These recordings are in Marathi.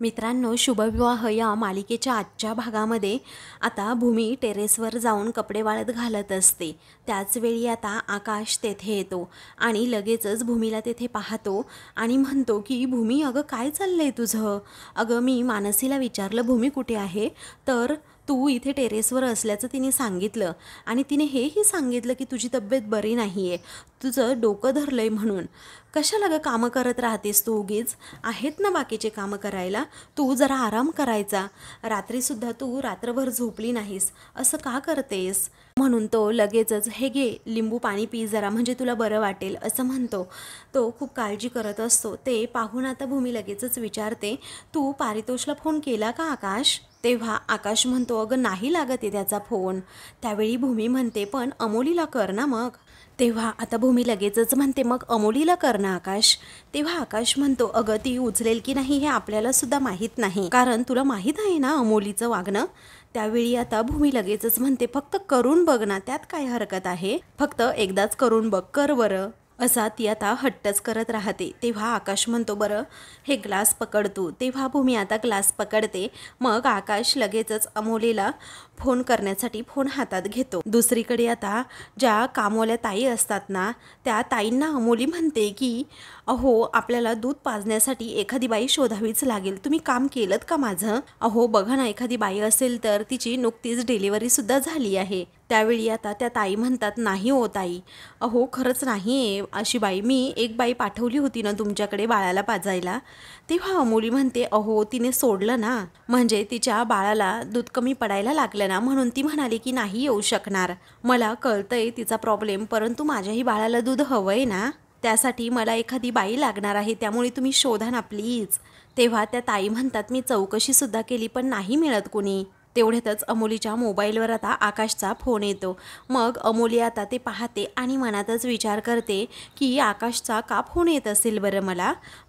मित्रांनो, शुभविवाह या मालिकेच्या आजच्या भागामध्ये आता भूमी टेरेसवर जाऊन कपडे वाळत घालत असते। त्याचवेळी आता आकाश तेथे येतो आणि लगेचच भूमीला तेथे पाहतो आणि म्हणतो की भूमी, अगं काय चाललंय तुझं? अगं मी मानसीला विचारलं भूमी कुठे आहे, तर तू इथे टेरेसवर असल्याचं तिने सांगितलं आणि तिने हेही सांगितलं की तुझी तब्येत बरी नाही आहे, तुझं डोकं धरलंय म्हणून। कशाला गं कामं करत राहतेस तू? उगीच आहेत ना बाकीचे कामं करायला, तू जरा आराम करायचा। रात्रीसुद्धा तू रात्रभर झोपली नाहीस, असं का करतेस? म्हणून तो लगेचच हे घे लिंबू पाणी पी जरा, म्हणजे तुला बरं वाटेल असं म्हणतो। तो खूप काळजी करत असतो। ते पाहून आता भूमी लगेचच विचारते, तू पारितोषला फोन केला का आकाश? तेव्हा आकाश म्हणतो, अगं नाही लागत आहे त्याचा फोन। त्यावेळी भूमी म्हणते, पण अमोलीला कर ना मग। तेव्हा आता भूमी लगेचच म्हणते, मग अमोलीला कर ना आकाश। तेव्हा आकाश म्हणतो, अगं ती उचलेल की नाही हे आपल्याला सुद्धा माहीत नाही, कारण तुला माहीत आहे ना अमोलीचं वागणं। त्यावेळी आता भूमी लगेचच म्हणते, फक्त करून बघ ना, त्यात काय हरकत आहे, फक्त एकदाच करून बघ, कर बरं। असा ती आता हट्टच करत राहते। तेव्हा आकाश म्हणतो, बरं हे ग्लास पकड तू। तेव्हा भूमी आता ग्लास पकडते। मग आकाश लगेचच अमोलीला फोन करण्यासाठी फोन हातात घेतो। दुसरीकडे आता ज्या कामवाल्या ताई असतात ना, त्या ताईंना अमोली म्हणते की अहो, आपल्याला दूध पाजण्यासाठी एखादी बाई शोधावीच लागेल, तुम्ही काम केलंत का माझं? अहो बघा ना, एखादी बाई असेल तर तिची नुकतीच डिलिव्हरीसुद्धा झाली आहे। त्यावेळी आता त्या ताई म्हणतात, नाही हो ताई, अहो खरंच नाही आहे अशी बाई, मी एक बाई पाठवली होती ना तुमच्याकडे बाळाला पाजायला। तेव्हा अमोली म्हणते, अहो तिने सोडलं ना, म्हणजे तिच्या बाळाला दूध कमी पडायला लागलं ना, म्हणून ती म्हणाली की नाही येऊ शकणार। मला कळतंय तिचा प्रॉब्लेम, परंतु माझ्याही बाळाला दूध हवंय ना, त्यासाठी मला एखादी बाई लागणार आहे, त्यामुळे तुम्ही शोधा ना प्लीज। तेव्हा त्या ताई म्हणतात, मी चौकशीसुद्धा केली पण नाही मिळत कुणी। तेवढ्यातच अमोलीच्या मोबाईलवर आता आकाशचा फोन येतो। मग अमोली आता ते पाहते आणि मनातच विचार करते की आकाशचा का फोन येत असेल बरं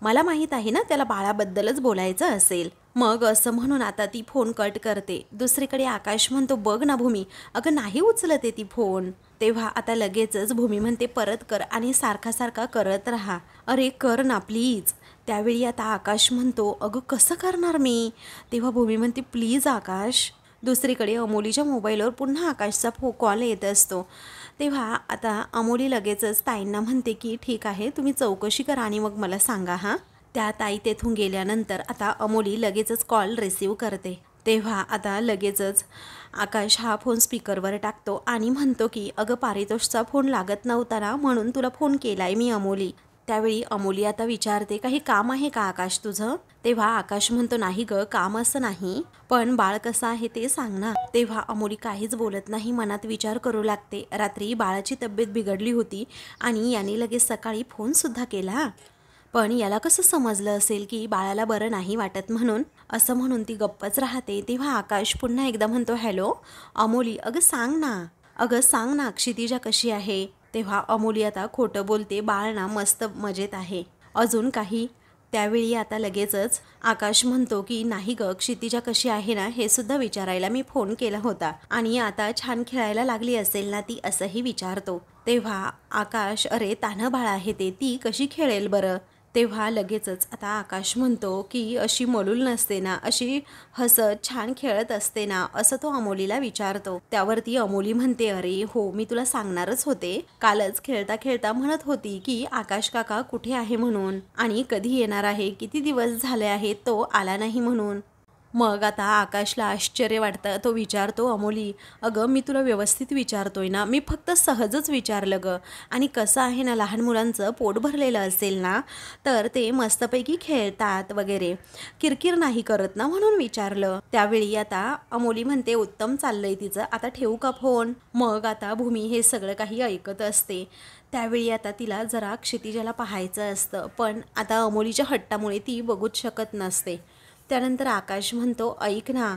मला माहीत आहे ना त्याला बाळाबद्दलच बोलायचं असेल। मग असं म्हणून आता ती फोन कट करते। दुसरीकडे आकाश म्हणतो, बघ ना भूमी, अगं नाही उचलत आहे ती फोन। तेव्हा आता लगेचच भूमी म्हणते, परत कर आणि सारखा सारखा करत राहा, अरे कर ना प्लीज। त्यावेळी आता आकाश म्हणतो, अगं कसं करणार मी? तेव्हा भूमी म्हणते, प्लीज आकाश। दुसरीकडे अमोलीच्या मोबाईलवर पुन्हा आकाशचा कॉल येत असतो। तेव्हा आता अमोली लगेचच ताईंना म्हणते की ठीक आहे, तुम्ही चौकशी करा आणि मग मला सांगा हां। त्या ताई तेथून गेल्यानंतर आता अमोली लगेचच कॉल रिसीव करते। तेव्हा आता लगेचच आकाश हा फोन स्पीकरवर टाकतो आणि म्हणतो की अगं पारितोषचा फोन लागत नव्हता ना, म्हणून तुला फोन केलाय मी अमोली। त्यावेळी अमोली आता विचारते, काही काम आहे का आकाश तुझं? तेव्हा आकाश म्हणतो, नाही ग काम असं नाही, पण बाळ कसं आहे ते सांग ना। तेव्हा अमोली काहीच बोलत नाही, मनात विचार करू लागते, रात्री बाळाची तब्येत बिघडली होती आणि याने लगेच सकाळी फोनसुद्धा केला, पण याला कसं समजलं असेल की बाळाला बरं नाही वाटत म्हणून, असं म्हणून ती गप्पच राहते। तेव्हा आकाश पुन्हा एकदा म्हणतो, हॅलो अमोली, अगं सांग ना क्षितिजा कशी आहे? तेव्हा अमोली आता खोटं बोलते, बाळ ना मस्त मजेत आहे, अजून काही? त्यावेळी आता लगेचच आकाश म्हणतो की नाही ग, क्षितिजा कशी आहे ना हे सुद्धा विचारायला मी फोन केला होता, आणि आता छान खेळायला लागली असेल ना ती, असंही विचारतो। तेव्हा आकाश, अरे तान्हं बाळ आहे ते, ती कशी खेळेल बरं? तेव्हा लगेचच आता आकाश म्हणतो की अशी मलूल नसते ना, अशी हसत छान खेळत असते ना, असं तो अमोलीला विचारतो। त्यावरती अमोली म्हणते, अरे हो मी तुला सांगणारच होते, कालच खेळता खेळता म्हणत होती की आकाश काका कुठे आहे म्हणून, आणि कधी येणार आहे, किती दिवस झाले आहेत तो आला नाही म्हणून। मग आता आकाशला आश्चर्य वाटतं, तो विचारतो, अमोली अगं मी तुला व्यवस्थित विचारतोय ना, मी फक्त सहजच विचारलं ग, आणि कसं आहे ना, लहान मुलांचं पोट भरलेलं असेल ना तर ते मस्तपैकी खेळतात वगैरे, किरकिर नाही करत ना, म्हणून विचारलं। त्यावेळी आता अमोली म्हणते, उत्तम चाललंय तिचं, आता ठेवू का फोन? मग आता भूमी हे सगळं काही ऐकत असते। त्यावेळी आता तिला जरा क्षितिजाला पाहायचं असतं, पण आता अमोलीच्या हट्टामुळे ती बघूच शकत नसते। त्यानंतर आकाश म्हणतो, ऐक ना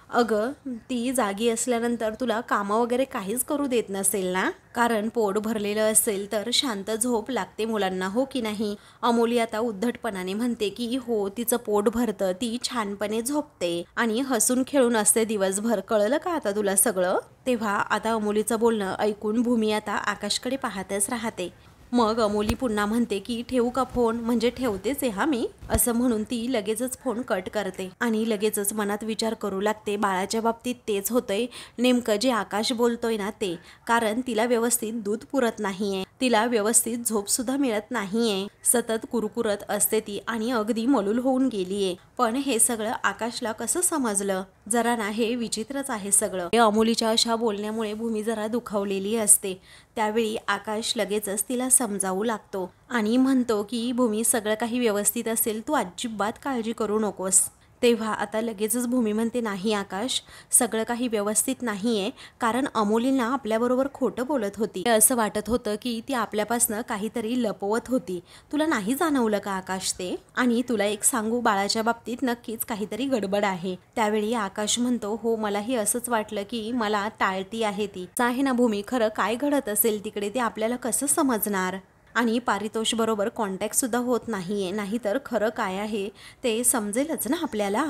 अगं, ती जागी असल्यानंतर तुला कामं वगैरे काहीच करू देत नसेल ना, कारण पोट भरलेलं असेल तर शांत झोप लागते मुलांना, हो की नाही? अमोली आता उद्धटपणाने म्हणते की हो, तिचं पोट भरतं, ती छानपणे झोपते आणि हसून खेळून असते दिवसभर, कळलं का आता तुला सगळं? तेव्हा आता अमोलीचं बोलणं ऐकून भूमी आता आकाशकडे पाहतच राहते। मग अमोली पुन्हा म्हणते की ठेवू का फोन? म्हणजे ठेवतेच आहे हा मी। असं म्हणून ती लगेचच फोन कट करते आणि लगेचच मनात विचार करू लागते बाळाच्या बाबतीत तेच होतंय नेमकं जे आकाश बोलतोय ना ते, कारण तिला व्यवस्थित दूध पुरत नाहीये, तिला व्यवस्थित झोप सुद्धा मिळत नाहीये, सतत कुरकुरत असते ती आणि अगदी मलूल होऊन गेलीये। पण हे सगळं आकाशला कसं समजलं? जरा ना हे विचित्रच आहे सगळं। अमोलीच्या अशा बोलण्यामुळे भूमी जरा दुखावलेली असते। त्यावेळी आकाश लगेचच तिला समजावू लागतो आणि म्हणतो की भूमी सगळं काही व्यवस्थित असेल, तू अजिबात काळजी करू नकोस। तेव्हा आता लगेचच भूमी म्हणते नाही आकाश, सगळं काही व्यवस्थित नाहीये, कारण अमोलींना आपल्याबरोबर खोटं बोलत होती। असं वाटत होतं की ती आपल्यापासनं काहीतरी लपवत होती। तुला नाही जाणवलं का आकाश ते? आणि तुला एक सांगू, बाळाच्या बाबतीत नक्कीच काहीतरी गडबड आहे। त्यावेळी आकाश म्हणतो हो मलाही असंच वाटलं की मला टाळती आहे ती। आहे ना भूमी, खरं काय घडत असेल तिकडे ते आपल्याला कसं समजणार? आणि पारितोष बरोबर कॉन्टॅक्ट सुद्धा होत नाहीये, नाहीतर खरं काय आहे ते समजेलच ना आपल्याला।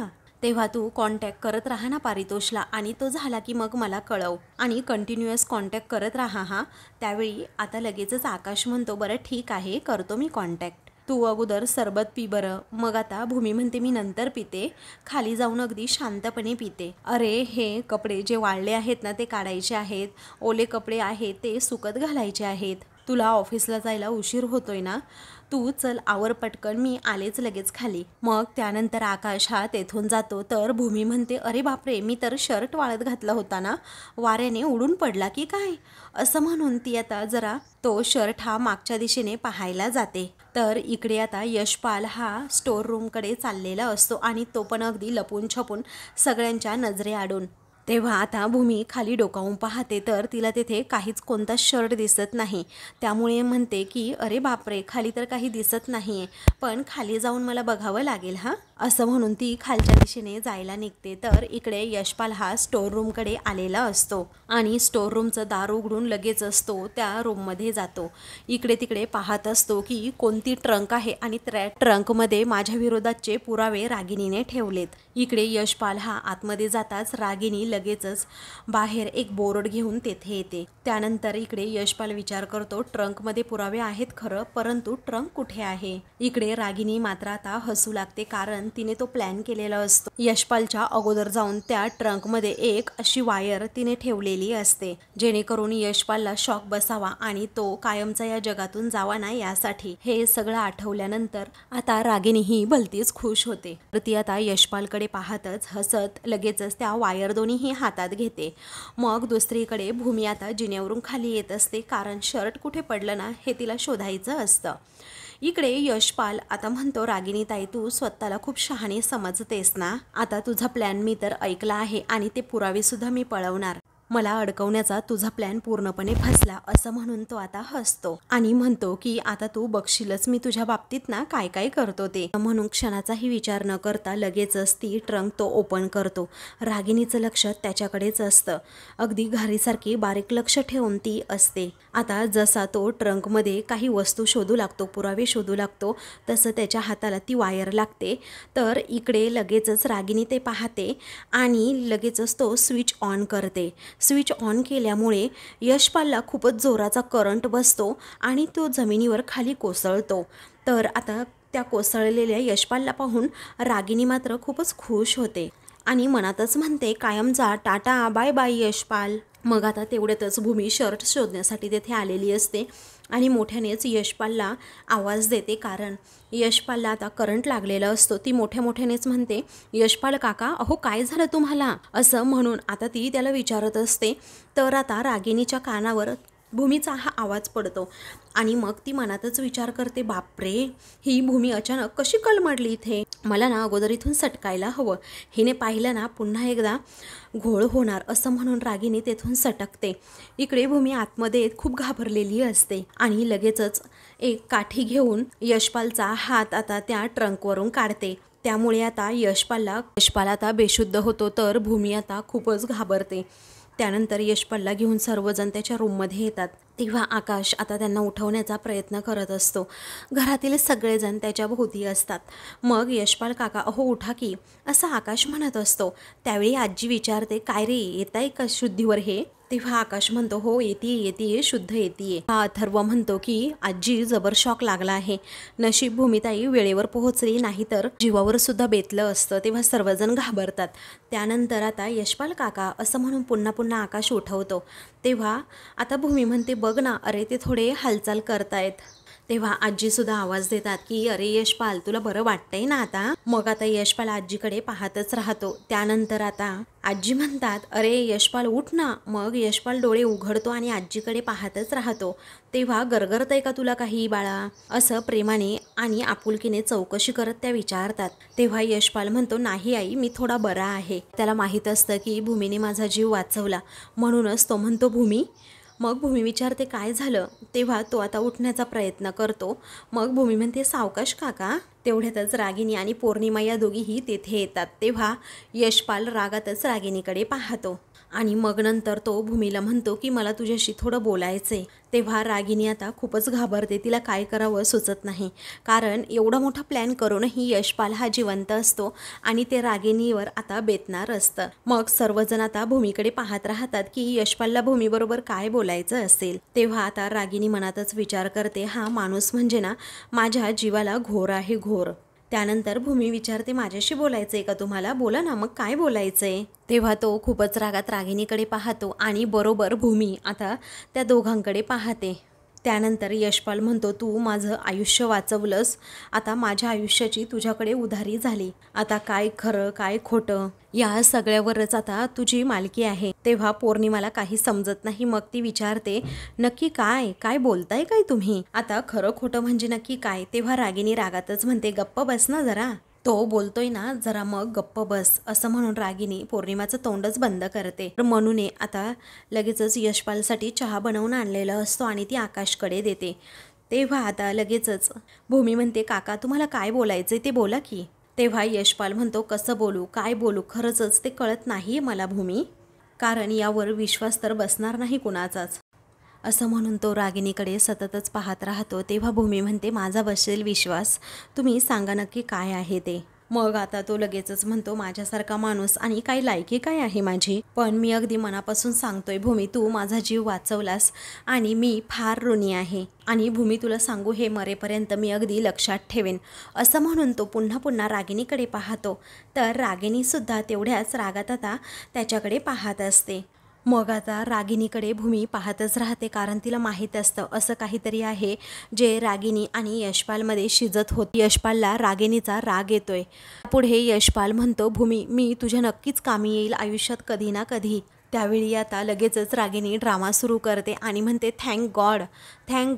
तेव्हा तू कॉन्टॅक्ट करत राहा ना पारितोषला, आणि तो झाला की मग मला कळव आणि कंटिन्युअस कॉन्टॅक्ट करत राहा हा। त्यावेळी आता लगेचच आकाश म्हणतो बरं ठीक आहे, करतो मी कॉन्टॅक्ट, तू अगोदर सरबत पी बरं। मग आता भूमी म्हणते मी नंतर पिते, खाली जाऊन अगदी शांतपणे पिते। अरे हे कपडे जे वाळले आहेत ना ते काढायचे आहेत, ओले कपडे आहेत ते सुकत घालायचे आहेत, तुला ऑफिसला जायला उशीर होतोय ना, तू चल आवर पटकन, मी आलेच लगेच खाली। मग त्यानंतर आकाश हा तेथून जातो तर भूमी म्हणते अरे बापरे, मी तर शर्ट वाळत घातला होता ना, वाऱ्याने उडून पडला की काय? असं म्हणून ती आता जरा तो शर्ट हा मागच्या दिशेने पाहायला जाते तर इकडे आता यशपाल हा स्टोर रूमकडे चाललेला असतो आणि तो पण अगदी लपून छपून सगळ्यांच्या नजरेआडून। तेव्हा आता भूमी खाली डोकावून पाहते तर तिला तिथे काहीच कोणताच शर्ट दिसत नाही। त्यामुळे म्हणते की अरे बापरे, खाली तर काही दिसत नाहीये, पण खाली जाऊन मला बघावं लागेल हा। असं म्हणून ती खालच्या दिशेने जायला निघते तर इकडे यशपाल हा स्टोर रूमकडे आलेला असतो आणि स्टोर रूमचं दार उघडून लगेच असतो त्या रूममध्ये जातो। इकडे तिकडे पाहत असतो की कोणती ट्रंक आहे आणि त्या ट्रंकमध्ये माझ्या विरोधाचे पुरावे रागिनीने ठेवलेत। इकडे यशपाल हा आतमध्ये जाताच रागिनी लगेचच बाहेर एक बोर्ड घेऊन तेथे येते। त्यानंतर इकडे यशपाल विचार करतो ट्रंकमध्ये पुरावे आहेत खरं, परंतु ट्रंक कुठे आहे? इकडे रागिनी मात्र आता हसू लागते, कारण तिने तो प्लॅन केलेला असतो। यशपालच्या अगोदर जाऊन त्या ट्रंकमध्ये एक अशी वायर तिने ठेवलेली असते जेणेकरून यशपालला शॉक बसावा आणि तो कायमचा या जगातून जावा ना, यासाठी। हे सगळं आठवल्यानंतर आता रागिनी ही भलतीच खुश होते तर ती आता यशपालकडे पाहतच हसत लगेचच त्या वायर दोन्ही हातात घेते। मग दुसरीकडे भूमी आता जिन्यावरून खाली येत असते, कारण शर्ट कुठे पडलं ना हे तिला शोधायचं असतं। इकडे यशपाल आता म्हणतो रागिनी ताई, तू स्वतःला खूप शहाणी समजतेस ना, आता तुझा प्लॅन मी तर ऐकला आहे आणि ते पुरावे सुद्धा मी पळवणार, मला अडकवण्याचा तुझा प्लॅन पूर्णपणे फसला। असं म्हणून तो आता हसतो आणि म्हणतो की आता तू बघशीलच मी तुझ्या बाबतीत ना काय काय करतो ते। म्हणून क्षणाचाही विचार न करता लगेचच ती ट्रंक तो ओपन करतो। रागिनीचं लक्ष त्याच्याकडेच असतं, अगदी घारीसारखी बारीक लक्ष ठेवून ती असते। आता जसा तो ट्रंकमध्ये काही वस्तू शोधू लागतो, पुरावे शोधू लागतो, तसं त्याच्या हाताला ती वायर लागते तर इकडे लगेचच रागिनी ते पाहते आणि लगेचच तो स्विच ऑन करते। स्विच ऑन केल्यामुळे यशपालला खूपच जोराचा करंट बसतो आणि तो जमिनीवर खाली कोसळतो। तर आता त्या कोसळलेल्या यशपालला पाहून रागिनी मात्र खूपच खुश होते आणि मनातच म्हणते कायमचा टाटा बाय बाय यशपाल। मग आता तेवढ्यातच भूमी शर्ट शोधण्यासाठी तेथे आलेली असते आणि मोठ्यानेच यशपालला आवाज देते, कारण यशपालला आता करंट लागलेला असतो। ती मोठ्या मोठ्यानेच म्हणते यशपाल काका, अहो काय झालं तुम्हाला? असं म्हणून आता ती त्याला विचारत असते तर आता रागिनीच्या कानावर भूमीचा हा आवाज पडतो आणि मग ती मनातच विचार करते बापरे, ही भूमी अचानक कशी कलमडली इथे, मला ना अगोदर इथून सटकायला हवं, हिने पाहिलं ना पुन्हा एकदा घोळ होणार। असं म्हणून रागिनी तेथून सटकते। इकडे भूमी आतमध्ये खूप घाबरलेली असते आणि लगेचच एक काठी घेऊन यशपालचा हात आता त्या ट्रंकवरून काढते। त्यामुळे आता यशपाल आता बेशुद्ध होतो तर भूमी आता खूपच घाबरते। त्यानंतर यशपालला घेऊन सर्वजण त्याच्या रूममध्ये येतात तेव्हा आकाश आता त्यांना उठवण्याचा प्रयत्न करत असतो। घरातील सगळेजण त्याच्या भोवती असतात। मग यशपाल काका अहो उठा की, असं आकाश म्हणत असतो। त्यावेळी आजी विचारते काय रे, येत आहे का शुद्धीवर हे? तेव्हा आकाश म्हणतो हो येतीये येतीये शुद्ध येतीये. हा अथर्व म्हणतो की आजी जबर शॉक लागला आहे. नशीब भूमिताई वेळेवर पोहोचली, नाही तर जीवावर सुद्धा बेतलं असतं. तेव्हा सर्वजण घाबरतात. त्यानंतर आता यशपाल काका असं म्हणून पुन्हा पुन्हा आकाश उठवतो. तेव्हा आता भूमी म्हणते बघ ना, अरे ते थोडे हालचाल करतायत. तेव्हा आजीसुद्धा आवाज देतात की अरे यशपाल तुला बरं वाटतंय ना आता. मग आता यशपाल आजीकडे पाहतच राहतो. त्यानंतर आता आजी म्हणतात अरे यशपाल उठ ना. मग यशपाल डोळे उघडतो आणि आजीकडे पाहतच राहतो. तेव्हा गरगरतंय का तुला काही बाळा, असं प्रेमाने आणि आपुलकीने चौकशी करत त्या विचारतात. तेव्हा यशपाल म्हणतो नाही आई, मी थोडा बरा आहे. त्याला माहीत असतं की भूमीने माझा जीव वाचवला, म्हणूनच तो म्हणतो भूमी. मग भूमी विचारते काय झालं. तेव्हा तो आता उठण्याचा प्रयत्न करतो. मग भूमी म्हणते सावकाश काका. तेवढ्यातच रागिनी आणि पौर्णिमा या दोघीही तेथे येतात. तेव्हा यशपाल रागातच रागिनीकडे पाहतो आणि मग नंतर तो भूमीला म्हणतो की मला तुझ्याशी थोडं बोलायचंय. तेव्हा रागिनी आता खूपच घाबरते. तिला काय करावं सुचत नाही, कारण एवढा मोठा प्लॅन करूनही यशपाल हा जिवंत असतो आणि ते रागिनीवर आता बेतणार असतं. मग सर्वजण आता भूमीकडे पाहत राहतात की यशपालला भूमीबरोबर काय बोलायचं असेल. तेव्हा आता रागिनी मनातच विचार करते हा माणूस म्हणजे ना माझ्या जीवाला घोर आहे, घोर. त्यानंतर भूमी विचारते माझ्याशी बोलायचंय का तुम्हाला, बोला ना मग काय बोलायचंय. तेव्हा तो खूपच रागात रागिनीकडे पाहतो आणि बरोबर भूमी आता त्या दोघांकडे पाहते. त्यानंतर यशपाल म्हणतो तू माझं आयुष्य वाचवलंस, आता माझ्या आयुष्याची तुझ्याकडे उधारी झाली. आता काय खरं काय खोटं या सगळ्यावरच आता तुझी मालकी आहे. तेव्हा पौर्णिमाला काही समजत नाही. मग ती विचारते नक्की काय काय बोलताय काय तुम्ही, आता खरं खोटं म्हणजे नक्की काय. तेव्हा रागिनी रागातच म्हणते गप्प बस ना जरा, तो बोलतोय ना जरा मग गप्प बस. असं म्हणून रागिनी पौर्णिमाचं तोंडच बंद करते. मनूने आता लगेचच यशपालसाठी चहा बनवून आणलेला असतो आणि ती आकाशकडे देते. तेव्हा आता लगेचच भूमी म्हणते काका तुम्हाला काय बोलायचंय ते बोला की. तेव्हा यशपाल म्हणतो कसं बोलू काय बोलू खरंच ते कळत नाही मला भूमी, कारण यावर विश्वास तर बसणार नाही कुणाचाच. असं म्हणून तो रागिनीकडे सततच पाहत राहतो. तेव्हा भूमी म्हणते माझा बसेल विश्वास, तुम्ही सांगा नक्की काय आहे ते. मग आता तो लगेचच म्हणतो माझ्यासारखा माणूस आणि काय लायकी काय आहे माझी, पण मी अगदी मनापासून सांगतोय भूमी तू माझा जीव वाचवलास आणि मी फार ऋणी आहे. आणि भूमी तुला सांगू हे मरेपर्यंत मी अगदी लक्षात ठेवेन. असं म्हणून तो पुन्हा पुन्हा रागिनीकडे पाहतो. तर रागिनीसुद्धा तेवढ्याच रागात आता त्याच्याकडे पाहत असते. मग आता रागिनीकडे भूमी पाहतच राहते, कारण तिला माहीत असतं असं काहीतरी आहे जे रागिनी आणि यशपालमध्ये शिजत होत. यशपालला रागिनीचा राग येतोय. पुढे यशपाल म्हणतो भूमी मी तुझ्या नक्कीच कामी येईल आयुष्यात कधी ना कधी. त्यावेळी आता लगेचच रागिनी ड्रामा सुरू करते आणि म्हणते थँक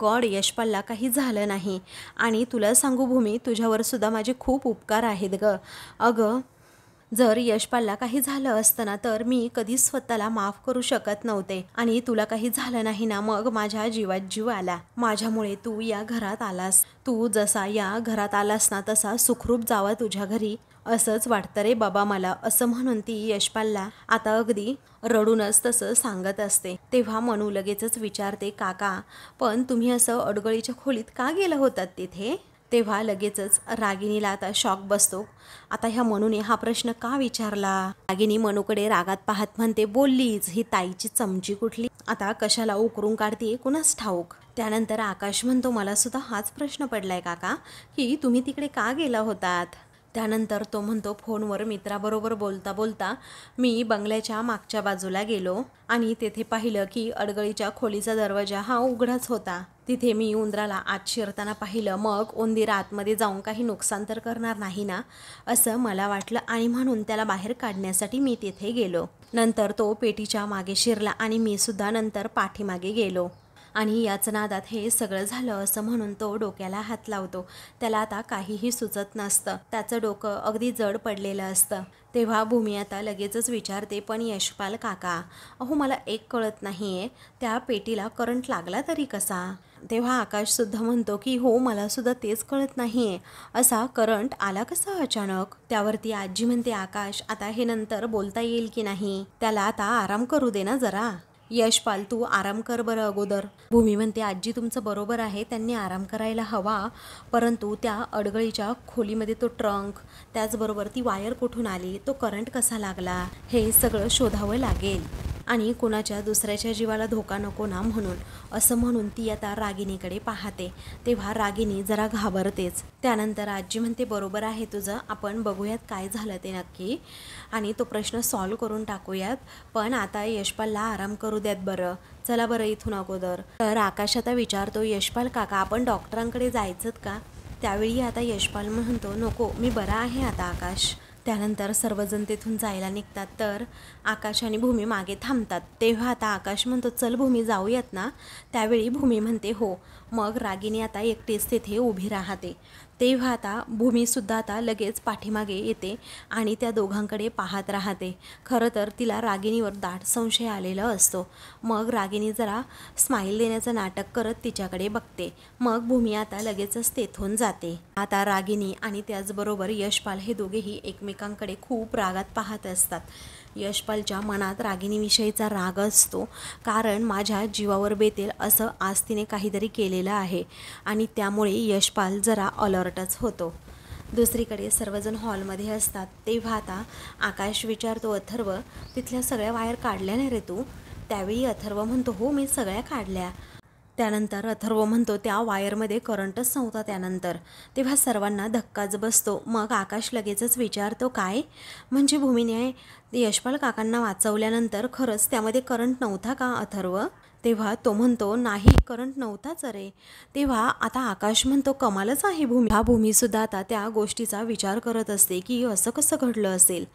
गॉड यशपालला काही झालं नाही. आणि तुला सांगू भूमी तुझ्यावर सुद्धा माझे खूप उपकार आहेत ग. अगं जर यशपालला काही झालं असतं ना तर मी कधीच स्वतःला माफ करू शकत नव्हते. आणि तुला काही झालं नाही ना मग माझ्या जीवात जीव आला. माझ्यामुळे तू या घरात आलास. तू जसा या घरात आलास ना तसा सुखरूप जावा तुझ्या घरी असंच वाटतं रे बाबा मला. असं म्हणून ती यशपालला आता अगदी रडूनच तसं सांगत असते. तेव्हा मनू लगेचच विचारते काका पण तुम्ही असं अडगळीच्या खोलीत का गेला होतात तिथे. तेव्हा लगेचच रागिनीला आता शॉक बसतो. आता ह्या मनूने हा प्रश्न का विचारला. रागिनी मनूकडे रागात पाहत म्हणते बोललीच ही ताईची चमची कुठली, आता कशाला उकरून काढते कुणास ठाऊक. त्यानंतर आकाश म्हणतो मला सुद्धा हाच प्रश्न पडलाय काका की तुम्ही तिकडे का गेला होतात. त्यानंतर तो म्हणतो फोनवर मित्राबरोबर बोलता बोलता मी बंगल्याच्या मागच्या बाजूला गेलो आणि तेथे पाहिलं की अडगळीच्या खोलीचा दरवाजा हा उघडाच होता. तिथे मी उंदराला आत शिरताना पाहिलं. मग उंदीर आतमध्ये जाऊन काही नुकसान तर करणार नाही ना असं मला वाटलं आणि म्हणून त्याला बाहेर काढण्यासाठी मी तिथे गेलो. नंतर तो पेटीच्या मागे शिरला आणि मी सुद्धा नंतर पाठीमागे गेलो. आणि याच नादात हे सगळं झालं असं म्हणून तो डोक्याला हात लावतो. त्याला आता काहीही सुचत नसतं. त्याचं डोकं अगदी जड पडलेलं असतं. तेव्हा भूमी आता लगेचच विचारते पण यशपाल काका अहो मला एक कळत नाहीये त्या पेटीला करंट लागला तरी कसा. तेव्हा आकाशसुद्धा म्हणतो की हो मला सुद्धा तेच कळत नाहीये असा करंट आला कसा अचानक. त्यावरती आजी म्हणते आकाश आता हे नंतर बोलता येईल की नाही, त्याला आता आराम करू दे ना जरा. यशपाल तू आराम कर बरं अगोदर. भूमी म्हणते आजी तुमचं बरोबर आहे त्यांनी आराम करायला हवा, परंतु त्या अडगळीच्या खोलीमध्ये तो ट्रंक त्याचबरोबर ती वायर कुठून आली, तो करंट कसा लागला हे सगळं शोधावं लागेल. आणि कोणाच्या दुसऱ्याच्या जीवाला धोका नको ना म्हणून, असं म्हणून ती आता रागिणीकडे पाहते. तेव्हा रागिणी जरा घाबरतेच. त्यानंतर आजी म्हणते, बरोबर आहे तुझं, आपण बघूयात काय झालं ते नक्की आणि तो प्रश्न सॉल्व करून टाकूयात. पण आता यशपालला आराम करू द्यात बरं, चला बरं इथून अगोदर. तर आकाश आता विचारतो, यशपाल काका आपण डॉक्टरांकडे जायचं का? त्यावेळी आता यशपाल म्हणतो, नको मी बरा आहे आता आकाश. त्यानंतर सर्वजण तिथून जायला निघतात. तर आकाश आणि भूमी मागे थांबतात. तेव्हा आता आकाश म्हणतो, चल भूमी जाऊयात ना. त्यावेळी भूमी म्हणते हो. मग रागिणी आता एकटीच तिथे उभी राहते. तेव्हा आता भूमीसुद्धा आता लगेच पाठीमागे येते आणि त्या दोघांकडे पाहत राहते. खरं तर तिला रागिणीवर दाट संशय आलेला असतो. मग रागिणी जरा स्माईल देण्याचं नाटक करत तिच्याकडे बघते. मग भूमी आता लगेचच तेथून जाते. आता रागिणी आणि त्याचबरोबर यशपाल हे दोघेही एकमेकांकडे खूप रागात पाहत असतात. यशपालच्या मनात रागिणीविषयीचा राग असतो, कारण माझ्या जीवावर बेतेल असं आज तिने काहीतरी केलेलं आहे आणि त्यामुळे यशपाल जरा अलर्टच होतो. दुसरीकडे सर्वजण हॉलमध्ये असतात. तेव्हा आता आकाश विचारतो, अथर्व तिथल्या सगळ्या वायर काढल्या नाही रे तू? त्यावेळी अथर्व म्हणतो, हो मी सगळ्या काढल्या. त्यानंतर अथर्व म्हणतो, त्या वायरमध्ये करंटच नव्हता त्यानंतर. तेव्हा सर्वांना धक्काच बसतो. मग आकाश लगेचच विचारतो, काय म्हणजे भूमीने यशपाल काकांना वाचवल्यानंतर खरंच त्यामध्ये करंट नव्हता का अथर्व? तेव्हा तो म्हणतो, नाही करंट नव्हताच रे. तेव्हा आता आकाश म्हणतो, कमालच आहे भूमी. हा भूमीसुद्धा आता त्या गोष्टीचा विचार करत असते की असं कसं घडलं असेल.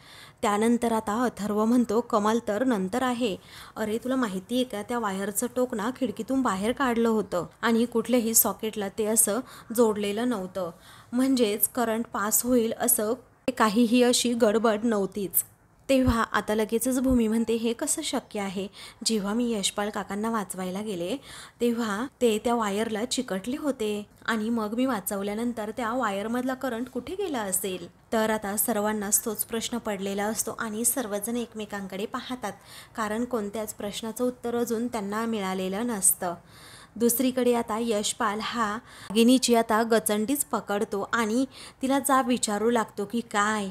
त्यानंतर आता अथर्व म्हणतो, कमाल तर नंतर आहे. अरे तुला माहिती आहे का, त्या वायरचं टोक ना खिडकीतून बाहेर काढलं होतं आणि कुठल्याही सॉकेटला ते असं जोडलेलं नव्हतं. म्हणजेच करंट पास होईल असं काहीही अशी गडबड नव्हतीच. तेव्हा आता लगेचच भूमी म्हणते, हे कसं शक्य आहे? जेव्हा मी यशपाल काकांना वाचवायला गेले तेव्हा ते त्या वायरला चिकटले होते आणि मग मी वाचवल्यानंतर त्या वायरमधला करंट कुठे गेला असेल? तर आता सर्वांनाच तोच प्रश्न पडलेला असतो आणि सर्वजण एकमेकांकडे पाहतात, कारण कोणत्याच प्रश्नाचं उत्तर अजून त्यांना मिळालेलं नसतं. दुसरीकडे आता यशपाल हा रागिणीची आता गचंडीच पकडतो आणि तिला जाब विचारू लागतो की काय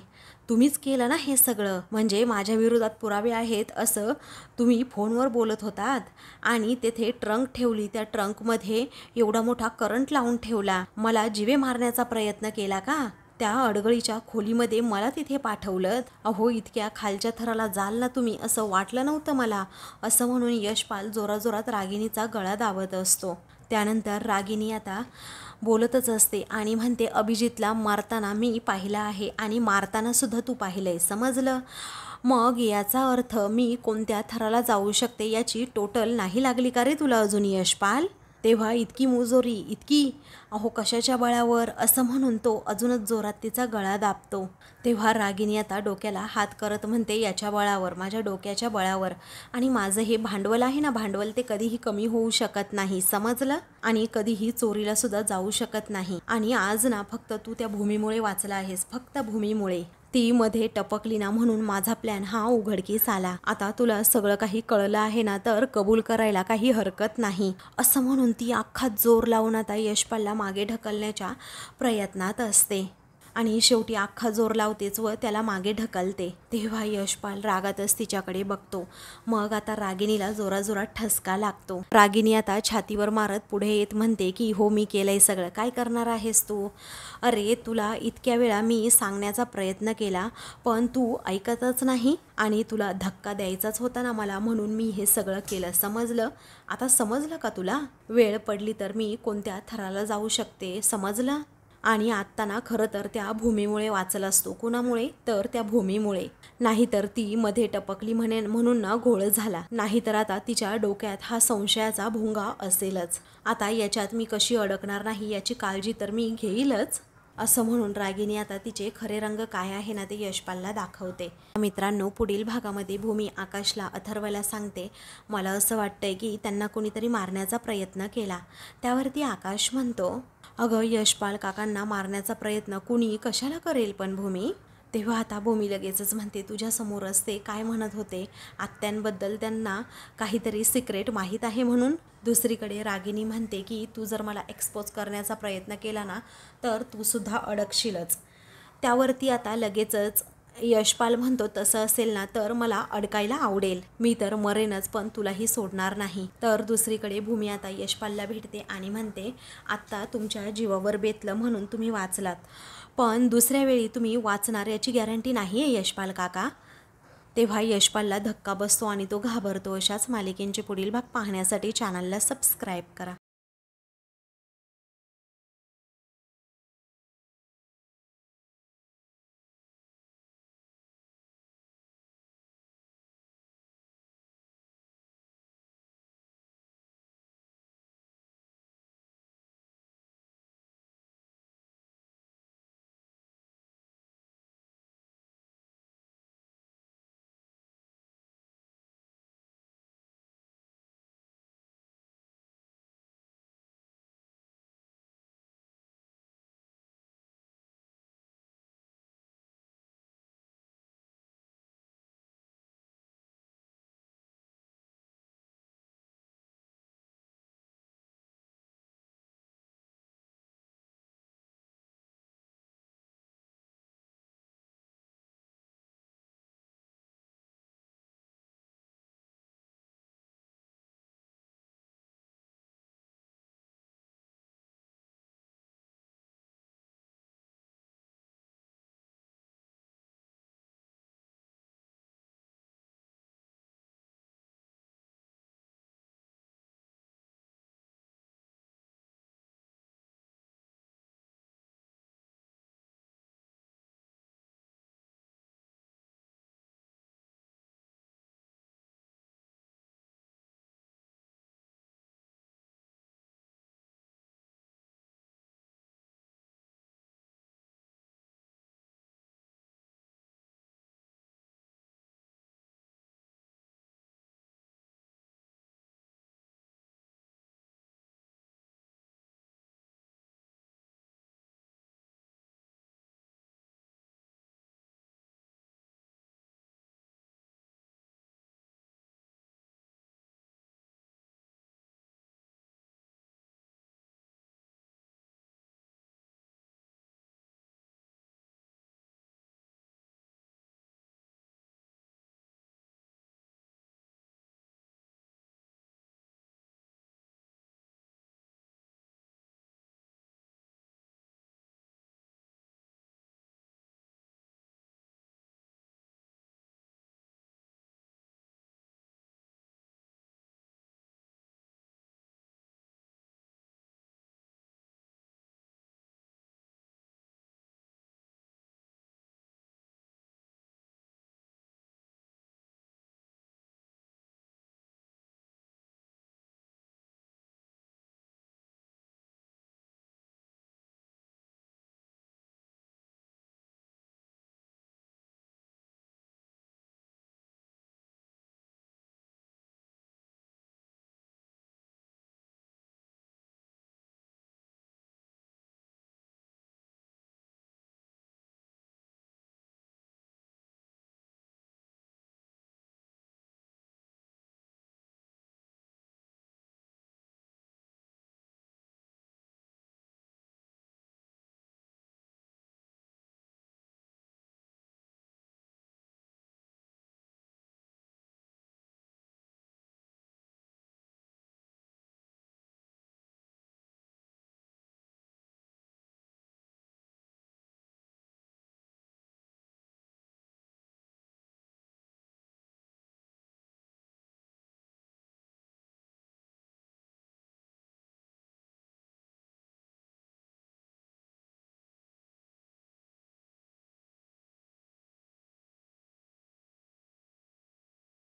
तुम्हीच केलं ना हे सगळं? म्हणजे माझ्या विरोधात पुरावे आहेत असं तुम्ही फोनवर बोलत होतात आणि तेथे ट्रंक ठेवली, त्या ट्रंकमध्ये एवढा मोठा करंट लावून ठेवला, मला जीवे मारण्याचा प्रयत्न केला का? त्या अडगळीच्या खोलीमध्ये मला तिथे पाठवलं. अहो इतक्या खालच्या थराला जाल ना तुम्ही, असं वाटलं नव्हतं मला, असं म्हणून यशपाल जोराजोरात रागिणीचा गळा दाबत असतो. त्यानंतर रागिणी आता बोलतच असते आणि म्हणते, अभिजितला मारताना मी पाहिलं आहे आणि मारताना सुद्धा तू पाहिलंय, समजलं? मग याचा अर्थ मी कोणत्या थराला जाऊ शकते याची टोटल नाही लागली का रे तुला अजून यशपाल? तेव्हा इतकी मुजोरी, इतकी, अहो कशाच्या बळावर? असं म्हणून तो अजूनच जोरात तिचा गळा दाबतो. तेव्हा रागिणी आता डोक्याला हात करत म्हणते, याच्या बळावर, माझ्या डोक्याच्या बळावर. आणि माझं हे भांडवल आहे ना, भांडवल ते कधीही कमी होऊ शकत नाही, समजलं? आणि कधीही चोरीला सुद्धा जाऊ शकत नाही. आणि आज ना फक्त तू त्या भूमीमुळे वाचला आहेस, फक्त भूमीमुळे. ती मध्ये टपकली ना म्हणून माझा प्लॅन हा उघडकीस आला. आता तुला सगळं काही कळलं आहे ना, तर कबूल करायला काही हरकत नाही, असं म्हणून ती अख्खा जोर लावून आता यशपालला मागे ढकलण्याच्या प्रयत्नात असते आणि शेवटी अख्खा जोर लावतेच व त्याला मागे ढकलते. तेव्हा यशपाल रागातच तिच्याकडे बघतो. मग आता रागिणीला जोराजोरात ठसका लागतो. रागिणी आता छातीवर मारत पुढे येत म्हणते की हो मी केलंय सगळं, काय करणार आहेस तू? अरे तुला इतक्या वेळा मी सांगण्याचा प्रयत्न केला पण तू ऐकतच नाही आणि तुला धक्का द्यायचाच होता ना मला, म्हणून मी हे सगळं केलं, समजलं? आता समजलं का तुला? वेळ पडली तर मी कोणत्या थराला जाऊ शकते, समजलं? आणि आत्ता ना खरं तर त्या भूमीमुळे वाचला असतो. कुणामुळे? तर त्या भूमीमुळे. नाहीतर ती मध्ये टपकली म्हणून ना घोळ झाला, नाहीतर आता तिच्या डोक्यात हा संशयाचा भुंगा असेलच. आता याच्यात मी कशी अडकणार नाही याची काळजी तर मी घेईलच, असं म्हणून रागिणी आता तिचे खरे रंग काय आहे ना ते यशपालला दाखवते. मित्रांनो, पुढील भागामध्ये भूमी आकाशला, अथर्वला सांगते, मला असं वाटतंय की त्यांना कोणीतरी मारण्याचा प्रयत्न केला. त्यावरती आकाश म्हणतो, अगं यशपाल काकांना मारण्याचा प्रयत्न कुणी कशाला करेल पण भूमी? तेव्हा आता भूमी लगेचच म्हणते, तुझ्यासमोरच ते काय म्हणत होते, आत्यांबद्दल त्यांना काहीतरी सिक्रेट माहीत आहे म्हणून. दुसरीकडे रागिणी म्हणते की तू जर मला एक्सपोज करण्याचा प्रयत्न केला ना तर तू सुद्धा अडकशीलच. त्यावरती आता लगेचच यशपाल म्हणतो तसं असेल ना तर मला अडकायला आवडेल, मी तर मरेनच पण तुलाही सोडणार नाही. तर दुसरीकडे भूमी आता यशपालला भेटते आणि म्हणते आत्ता तुमच्या जीवावर बेतलं म्हणून तुम्ही वाचलात, पण दुसऱ्या वेळी तुम्ही वाचणार याची गॅरंटी नाही आहे यशपाल काका. तेव्हा यशपालला धक्का बसतो आणि तो घाबरतो. अशाच मालिकेंचे पुढील भाग पाहण्यासाठी चॅनलला सबस्क्राईब करा.